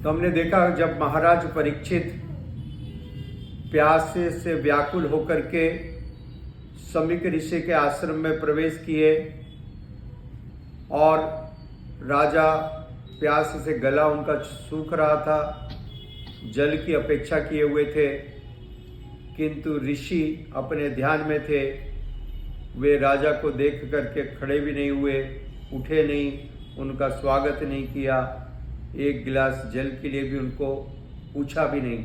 तो हमने देखा जब महाराज परीक्षित प्यास से व्याकुल होकर के समीक ऋषि के आश्रम में प्रवेश किए और राजा प्यास से गला उनका सूख रहा था, जल की अपेक्षा किए हुए थे, किंतु ऋषि अपने ध्यान में थे। वे राजा को देख करके खड़े भी नहीं हुए, उठे नहीं, उनका स्वागत नहीं किया, एक गिलास जल के लिए भी उनको पूछा भी नहीं।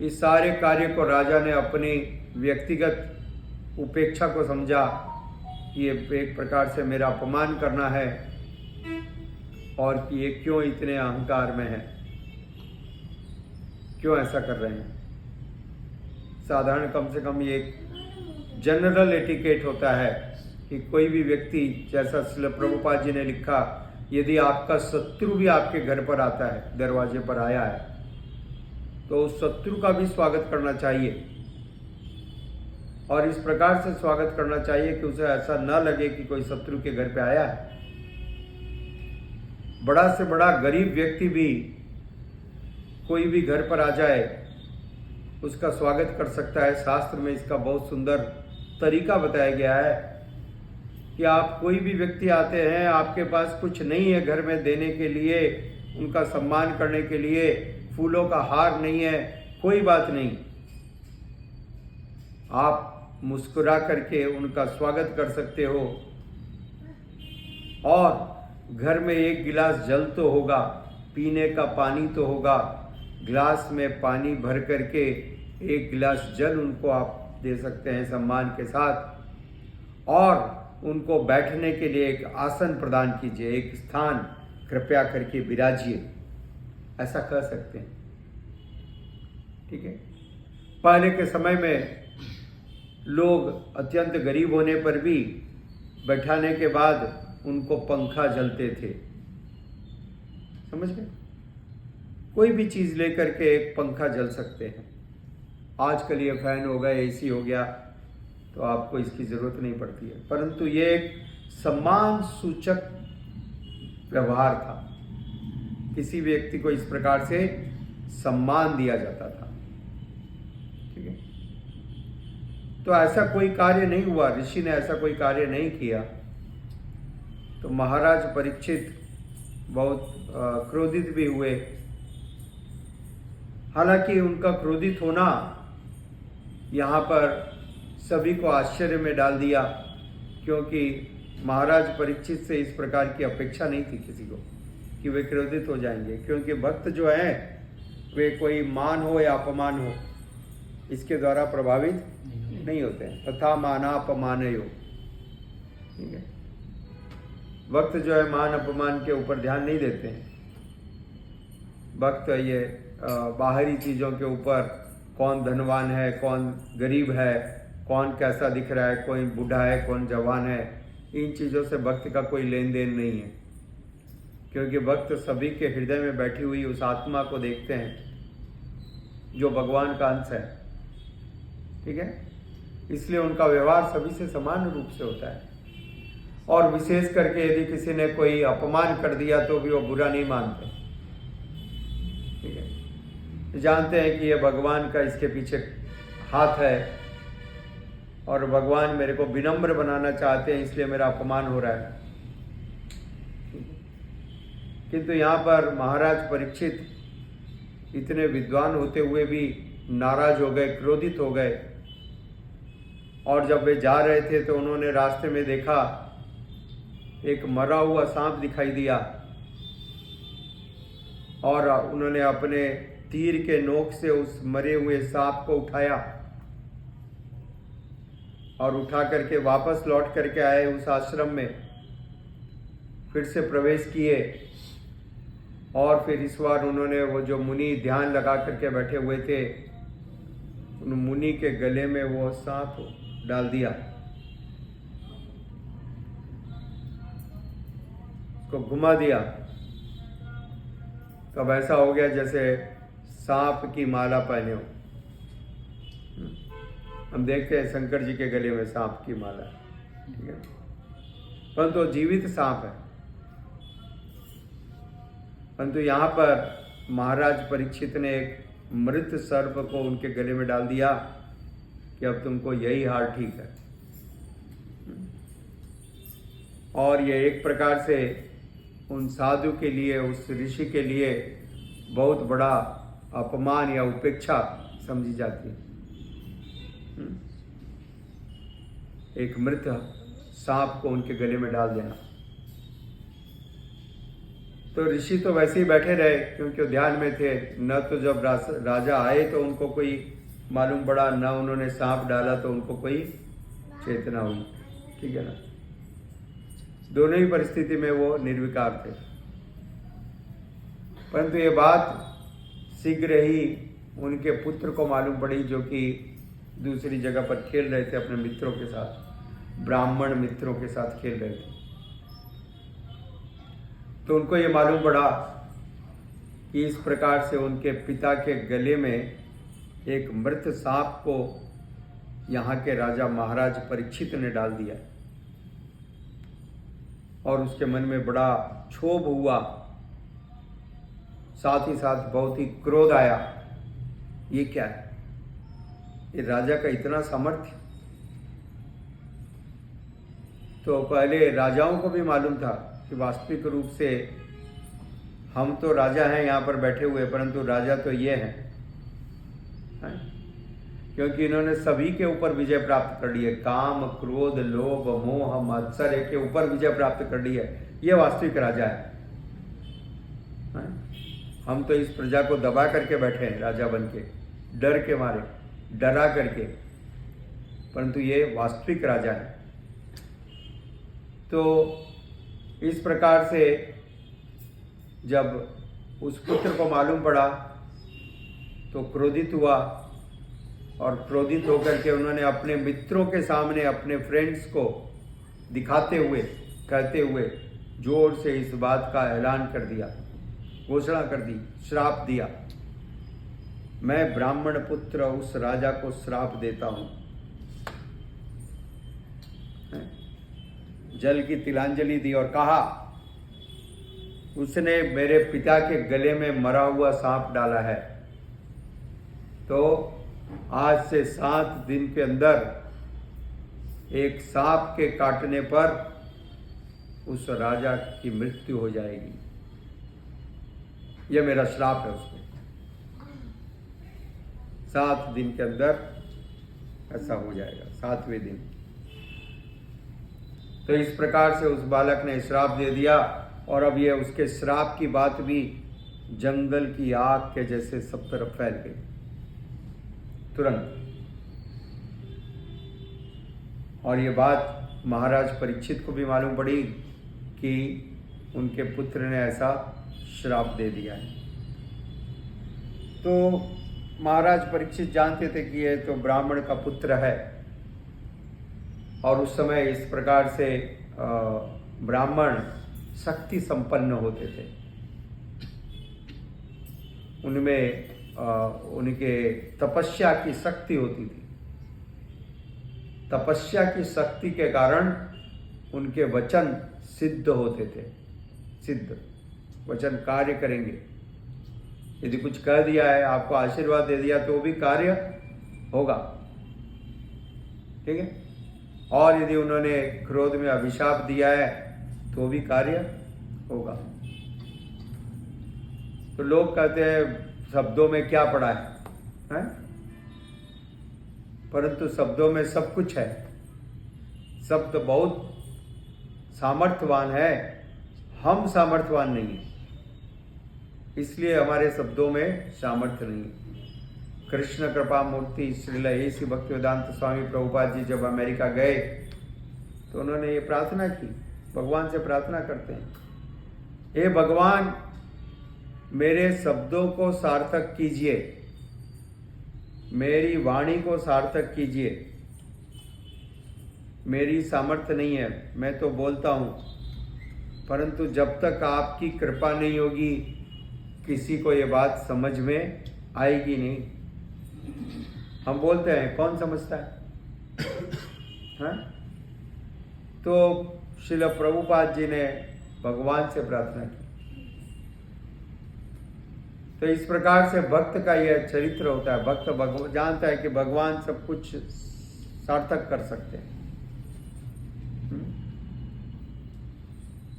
इस सारे कार्य को राजा ने अपनी व्यक्तिगत उपेक्षा को समझा कि ये एक प्रकार से मेरा अपमान करना है और कि ये क्यों इतने अहंकार में है, क्यों ऐसा कर रहे हैं। साधारण कम से कम ये जनरल एटिकेट होता है कि कोई भी व्यक्ति, जैसा श्रील प्रभुपाद जी ने लिखा, यदि आपका शत्रु भी आपके घर पर आता है, दरवाजे पर आया है, तो उस शत्रु का भी स्वागत करना चाहिए और इस प्रकार से स्वागत करना चाहिए कि उसे ऐसा न लगे कि कोई शत्रु के घर पे आया है। बड़ा से बड़ा गरीब व्यक्ति भी कोई भी घर पर आ जाए उसका स्वागत कर सकता है। शास्त्र में इसका बहुत सुंदर तरीका बताया गया है कि आप कोई भी व्यक्ति आते हैं, आपके पास कुछ नहीं है घर में देने के लिए, उनका सम्मान करने के लिए, फूलों का हार नहीं है, कोई बात नहीं, आप मुस्कुरा करके उनका स्वागत कर सकते हो और घर में एक गिलास जल तो होगा, पीने का पानी तो होगा, गिलास में पानी भर करके एक गिलास जल उनको आप दे सकते हैं सम्मान के साथ और उनको बैठने के लिए एक आसन प्रदान कीजिए, एक स्थान कृपया करके विराजिए, ऐसा कर सकते हैं। ठीक है। पहले के समय में लोग अत्यंत गरीब होने पर भी बैठाने के बाद उनको पंखा जलते थे, समझ गए, कोई भी चीज लेकर के एक पंखा जल सकते हैं। आजकल ये फैन हो गया, एसी हो गया, तो आपको इसकी जरूरत नहीं पड़ती है, परंतु ये एक सम्मान सूचक व्यवहार था। किसी व्यक्ति को इस प्रकार से सम्मान दिया जाता था। ठीक है। तो ऐसा कोई कार्य नहीं हुआ, ऋषि ने ऐसा कोई कार्य नहीं किया। तो महाराज परीक्षित बहुत क्रोधित भी हुए। हालांकि उनका क्रोधित होना यहाँ पर सभी को आश्चर्य में डाल दिया, क्योंकि महाराज परीक्षित से इस प्रकार की अपेक्षा नहीं थी किसी को कि वे क्रोधित हो जाएंगे, क्योंकि भक्त जो हैं वे कोई मान हो या अपमान हो इसके द्वारा प्रभावित नहीं होते हैं। तथा मानापमानयो। ठीक है। भक्त जो है मान अपमान के ऊपर ध्यान नहीं देते हैं। भक्त ये बाहरी चीज़ों के ऊपर, कौन धनवान है, कौन गरीब है, कौन कैसा दिख रहा है, कोई बूढ़ा है, कौन जवान है, इन चीज़ों से भक्त का कोई लेन देन नहीं है, क्योंकि भक्त सभी के हृदय में बैठी हुई उस आत्मा को देखते हैं जो भगवान का अंश है। ठीक है। इसलिए उनका व्यवहार सभी से समान रूप से होता है और विशेष करके यदि किसी ने कोई अपमान कर दिया तो भी वो बुरा नहीं मानते। ठीक है। जानते हैं कि ये भगवान का इसके पीछे हाथ है और भगवान मेरे को विनम्र बनाना चाहते हैं, इसलिए मेरा अपमान हो रहा है। किंतु यहाँ पर महाराज परीक्षित इतने विद्वान होते हुए भी नाराज हो गए, क्रोधित हो गए। और जब वे जा रहे थे तो उन्होंने रास्ते में देखा एक मरा हुआ सांप दिखाई दिया और उन्होंने अपने तीर के नोक से उस मरे हुए सांप को उठाया और उठा करके वापस लौट करके आए उस आश्रम में, फिर से प्रवेश किए और फिर इस बार उन्होंने वो जो मुनि ध्यान लगा करके बैठे हुए थे, उन मुनि के गले में वो सांप डाल दिया, उसको घुमा दिया। तब ऐसा हो गया जैसे सांप की माला पहने हो। हम देखते हैं शंकर जी के गले में सांप की माला, ठीक है, परंतु तो जीवित सांप है। परंतु यहाँ पर महाराज परीक्षित ने एक मृत सर्प को उनके गले में डाल दिया कि अब तुमको यही हार ठीक है। और ये एक प्रकार से उन साधु के लिए, उस ऋषि के लिए बहुत बड़ा अपमान या उपेक्षा समझी जाती है। एक मृत सांप को उनके गले में डाल देना। तो ऋषि तो वैसे ही बैठे रहे क्योंकि वो ध्यान में थे। न तो जब राजा आए तो उनको कोई मालूम पड़ा, न उन्होंने सांप डाला तो उनको कोई चेतना हुई। ठीक है ना। दोनों ही परिस्थिति में वो निर्विकार थे। परंतु ये बात शीघ्र ही उनके पुत्र को मालूम पड़ी, जो कि दूसरी जगह पर खेल रहे थे अपने मित्रों के साथ, ब्राह्मण मित्रों के साथ खेल रहे थे। तो उनको ये मालूम पड़ा कि इस प्रकार से उनके पिता के गले में एक मृत सांप को यहाँ के राजा महाराज परीक्षित ने डाल दिया। और उसके मन में बड़ा क्षोभ हुआ, साथ ही साथ बहुत ही क्रोध आया। ये क्या है? ये राजा का इतना सामर्थ्य। तो पहले राजाओं को भी मालूम था कि वास्तविक रूप से हम तो राजा हैं यहाँ पर बैठे हुए, परंतु राजा तो ये हैं, क्योंकि इन्होंने सभी के ऊपर विजय प्राप्त कर ली है। काम, क्रोध, लोभ, मोह, मत्सर्य के ऊपर विजय प्राप्त कर ली है। ये वास्तविक राजा है। हम तो इस प्रजा को दबा करके बैठे हैं राजा बन के, डर के मारे, डरा करके, परंतु ये वास्तविक राजा है। तो इस प्रकार से जब उस पुत्र को मालूम पड़ा तो क्रोधित हुआ, और क्रोधित होकर के उन्होंने अपने मित्रों के सामने, अपने फ्रेंड्स को दिखाते हुए, कहते हुए जोर से इस बात का ऐलान कर दिया, घोषणा कर दी, श्राप दिया। मैं ब्राह्मण पुत्र उस राजा को श्राप देता हूं। जल की तिलांजलि दी और कहा, उसने मेरे पिता के गले में मरा हुआ सांप डाला है, तो आज से 7 दिन के अंदर एक सांप के काटने पर उस राजा की मृत्यु हो जाएगी। यह मेरा श्राप है उसको। 7 दिन के अंदर ऐसा हो जाएगा, 7वें दिन। तो इस प्रकार से उस बालक ने श्राप दे दिया, और अब ये उसके श्राप की बात भी जंगल की आग के जैसे सब तरफ फैल गई तुरंत। और ये बात महाराज परीक्षित को भी मालूम पड़ी कि उनके पुत्र ने ऐसा श्राप दे दिया है। तो महाराज परीक्षित जानते थे कि ये तो ब्राह्मण का पुत्र है, और उस समय इस प्रकार से ब्राह्मण शक्ति संपन्न होते थे। उनमें उनके तपस्या की शक्ति होती थी। तपस्या की शक्ति के कारण उनके वचन सिद्ध होते थे। सिद्ध वचन कार्य करेंगे। यदि कुछ कह दिया है, आपको आशीर्वाद दे दिया, तो भी कार्य होगा। ठीक है। और यदि उन्होंने क्रोध में अभिशाप दिया है, तो भी कार्य होगा। तो लोग कहते हैं शब्दों में क्या पड़ा है? परंतु शब्दों में सब कुछ है। शब्द बहुत सामर्थ्यवान है, हम सामर्थ्यवान नहीं है, इसलिए हमारे शब्दों में सामर्थ्य नहीं। कृष्ण कृपा मूर्ति श्रील ए.सी. भक्तिवेदांत स्वामी प्रभुपाद जी जब अमेरिका गए तो उन्होंने ये प्रार्थना की, भगवान से प्रार्थना करते हैं, हे भगवान मेरे शब्दों को सार्थक कीजिए, मेरी वाणी को सार्थक कीजिए। मेरी सामर्थ्य नहीं है, मैं तो बोलता हूँ, परंतु जब तक आपकी कृपा नहीं होगी किसी को ये बात समझ में आएगी नहीं। हम बोलते हैं, कौन समझता है? हाँ? तो श्रील प्रभुपाद जी ने भगवान से प्रार्थना की, तो इस प्रकार से भक्त का यह चरित्र होता है। भक्त जानता है कि भगवान सब कुछ सार्थक कर सकते हैं।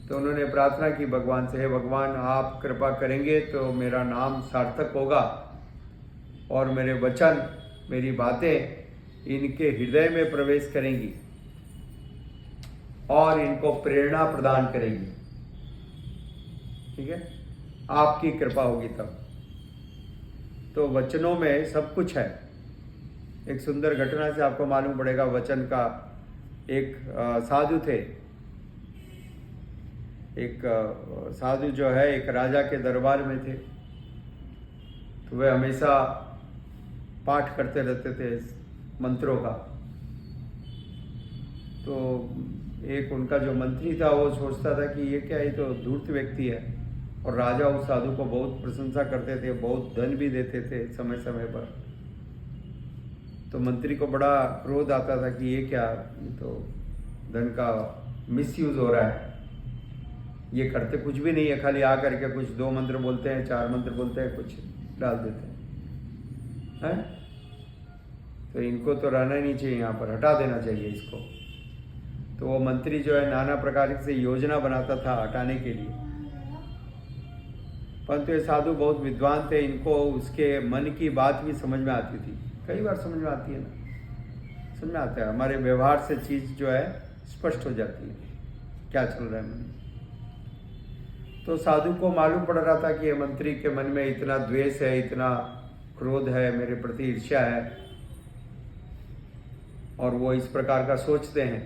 तो उन्होंने प्रार्थना की भगवान से, हे भगवान आप कृपा करेंगे तो मेरा नाम सार्थक होगा और मेरे वचन, मेरी बातें इनके हृदय में प्रवेश करेंगी और इनको प्रेरणा प्रदान करेगी। ठीक है, आपकी कृपा होगी तब। तो वचनों में सब कुछ है। एक सुंदर घटना से आपको मालूम पड़ेगा वचन का। एक साधु थे, एक साधु जो है एक राजा के दरबार में थे। तो वे हमेशा पाठ करते रहते थे मंत्रों का। तो एक उनका जो मंत्री था वो सोचता था कि ये क्या, ये तो धूर्त व्यक्ति है। और राजा उस साधु को बहुत प्रशंसा करते थे, बहुत धन भी देते थे समय समय पर। तो मंत्री को बड़ा क्रोध आता था कि ये क्या, ये तो धन का मिसयूज हो रहा है, ये करते कुछ भी नहीं है, खाली आ करके कुछ 2 मंत्र बोलते हैं, 4 मंत्र बोलते हैं, कुछ डाल देते हैं। तो इनको तो रहना ही नहीं चाहिए, यहाँ पर हटा देना चाहिए इसको। तो वो मंत्री जो है नाना प्रकार से योजना बनाता था हटाने के लिए। परंतु ये साधु बहुत विद्वान थे, इनको उसके मन की बात भी समझ में आती थी। कई बार समझ में आती है ना, समझ में आता है, हमारे व्यवहार से चीज़ जो है स्पष्ट हो जाती है क्या चल रहा है मन में। तो साधु को मालूम पड़ रहा था कि ये मंत्री के मन में इतना द्वेष है, इतना क्रोध है, मेरे प्रति ईर्ष्या है, और वो इस प्रकार का सोचते हैं।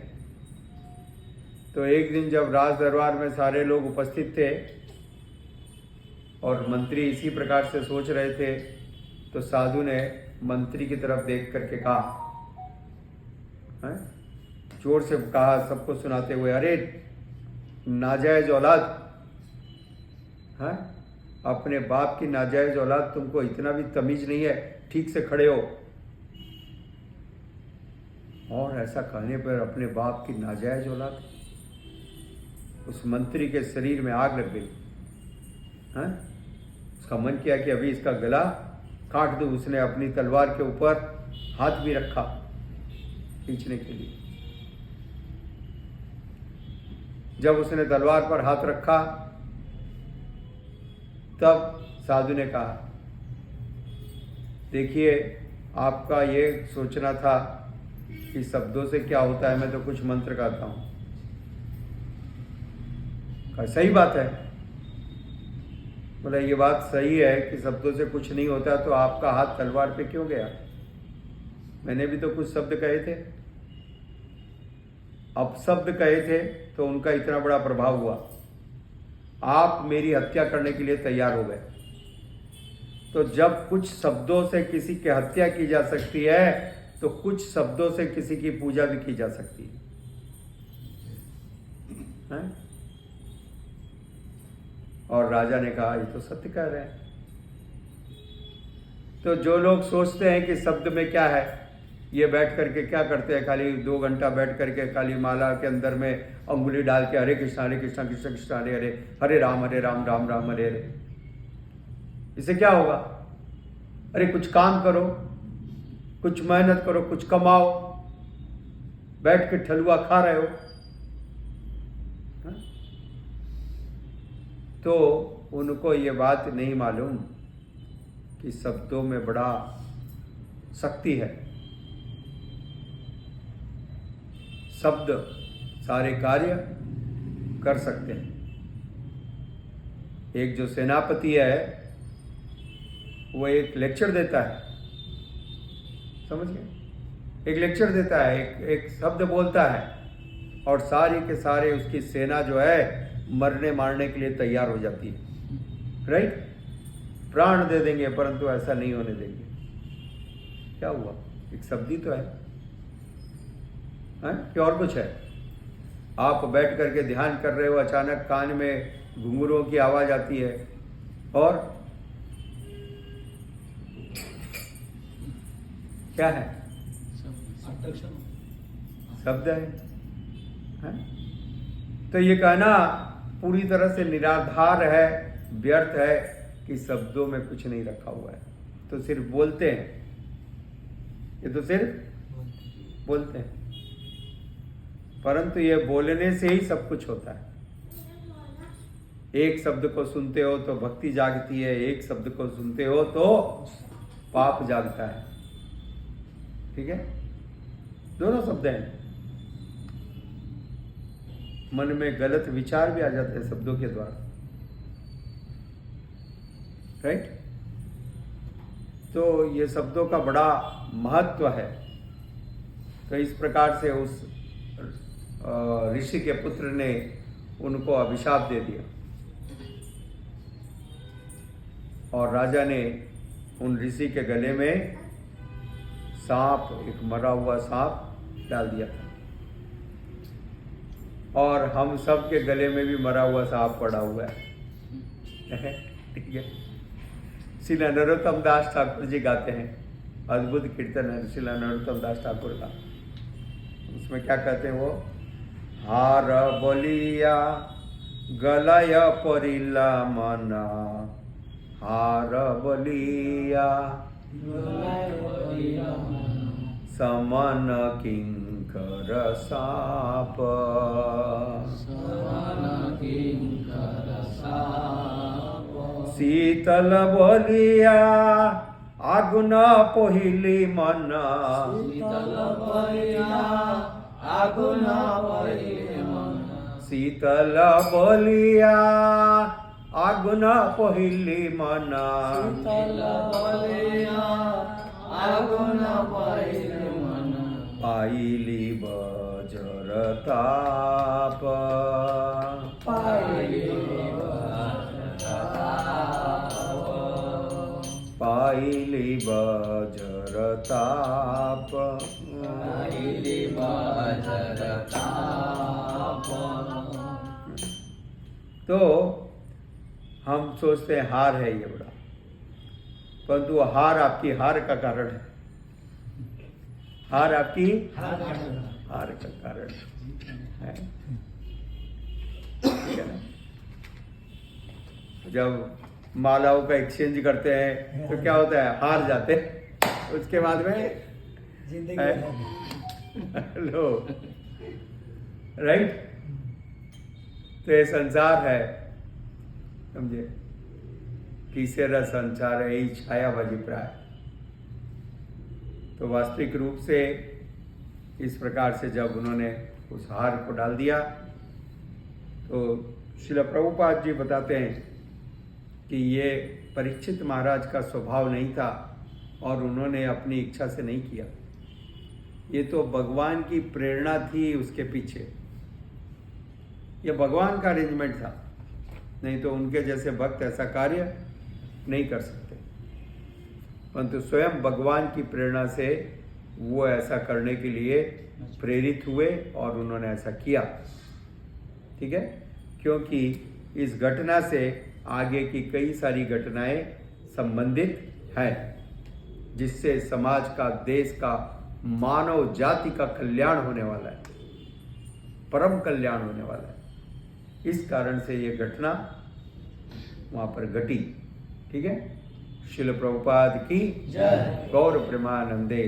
तो एक दिन जब राज दरबार में सारे लोग उपस्थित थे और मंत्री इसी प्रकार से सोच रहे थे, तो साधु ने मंत्री की तरफ देख करके कहा, जोर से कहा सबको सुनाते हुए, अरे नाजायज औलाद, अपने बाप की नाजायज औलाद, तुमको इतना भी तमीज नहीं है, ठीक से खड़े हो। और ऐसा कहने पर अपने बाप की नाजायज औलाद, उस मंत्री के शरीर में आग लग गई। उसका मन किया कि अभी इसका गला काट दूं। उसने अपनी तलवार के ऊपर हाथ भी रखा खींचने के लिए। जब उसने तलवार पर हाथ रखा तब साधु ने कहा, देखिए आपका ये सोचना था कि शब्दों से क्या होता है, मैं तो कुछ मंत्र गाता हूं। सही बात है, बोला ये बात सही है कि शब्दों से कुछ नहीं होता, तो आपका हाथ तलवार पे क्यों गया? मैंने भी तो कुछ शब्द कहे थे, अपशब्द कहे थे, तो उनका इतना बड़ा प्रभाव हुआ। आप मेरी हत्या करने के लिए तैयार हो गए। तो जब कुछ शब्दों से किसी की हत्या की जा सकती है, तो कुछ शब्दों से किसी की पूजा भी की जा सकती है? और राजा ने कहा, ये तो सत्य कह रहे हैं। तो जो लोग सोचते हैं कि शब्द में क्या है, ये बैठ करके क्या करते हैं, खाली 2 घंटा बैठ करके खाली माला के अंदर में अंगुली डाल के हरे कृष्ण कृष्ण कृष्ण हरे हरे, हरे राम राम राम हरे हरे। इससे क्या होगा? अरे कुछ काम करो, कुछ मेहनत करो, कुछ कमाओ, बैठ के ठलुआ खा रहे हो। तो उनको ये बात नहीं मालूम कि शब्दों में बड़ा शक्ति है। शब्द सारे कार्य कर सकते हैं। एक जो सेनापति है वो एक लेक्चर देता है, समझ गए? एक लेक्चर देता है, एक शब्द बोलता है और सारे के सारे उसकी सेना जो है मरने मारने के लिए तैयार हो जाती है, राइट? प्राण दे देंगे, परंतु ऐसा नहीं होने देंगे। क्या हुआ? एक शब्द ही तो है, कि और कुछ है? आप बैठ करके ध्यान कर रहे हो, अचानक कान में घुंघरूओं की आवाज आती है और क्या है? शब्द है? तो ये कहना पूरी तरह से निराधार है, व्यर्थ है कि शब्दों में कुछ नहीं रखा हुआ है, तो सिर्फ बोलते हैं, ये तो सिर्फ बोलते हैं, परंतु ये बोलने से ही सब कुछ होता है। एक शब्द को सुनते हो तो भक्ति जागती है, एक शब्द को सुनते हो तो पाप जागता है। ठीक है, दोनों शब्द हैं। मन में गलत विचार भी आ जाते हैं शब्दों के द्वारा, राइट। तो ये शब्दों का बड़ा महत्व है। तो इस प्रकार से उस ऋषि के पुत्र ने उनको अभिशाप दे दिया और राजा ने उन ऋषि के गले में सांप, एक मरा हुआ सांप डाल दिया था, और हम सब के गले में भी मरा हुआ सांप पड़ा हुआ है। ठीक है, श्री नरोत्तम दास ठाकुर जी गाते हैं, अद्भुत कीर्तन है श्री नरोत्तम दास ठाकुर का। उसमें क्या कहते हैं वो, हार बोलिया गलय परिला मना, हार बोलिया समन किंकर साप, शीतल बोलिया आगुन पहिली मन, शीतल बोलिया आगुन पहिली मन, पाइली बजर ताप, पाइली बजर ताप, तो हम सोचते हैं हार है ये बड़ा, परंतु हार आपकी हार का कारण है। हार आपकी हार का कारण है। ठीक है ना? जब मालाओं का एक्सचेंज करते हैं तो क्या होता है, हार जाते हैं, उसके बाद में लो, राइट। तो ये संसार है, समझे, तीसरा संसार है, यही छायाबाजी प्राय। तो वास्तविक रूप से इस प्रकार से जब उन्होंने उस हार को डाल दिया तो श्रील प्रभुपाद जी बताते हैं कि ये परीक्षित महाराज का स्वभाव नहीं था और उन्होंने अपनी इच्छा से नहीं किया, ये तो भगवान की प्रेरणा थी उसके पीछे, ये भगवान का अरेंजमेंट था, नहीं तो उनके जैसे भक्त ऐसा कार्य नहीं कर सकते। परंतु स्वयं भगवान की प्रेरणा से वो ऐसा करने के लिए प्रेरित हुए और उन्होंने ऐसा किया। ठीक है, क्योंकि इस घटना से आगे की कई सारी घटनाएं संबंधित हैं, जिससे समाज का, देश का, मानव जाति का कल्याण होने वाला है, परम कल्याण होने वाला है। इस कारण से ये घटना वहाँ पर घटी। ठीक है, श्रील प्रभुपाद की जय। गौर प्रेमानंदे।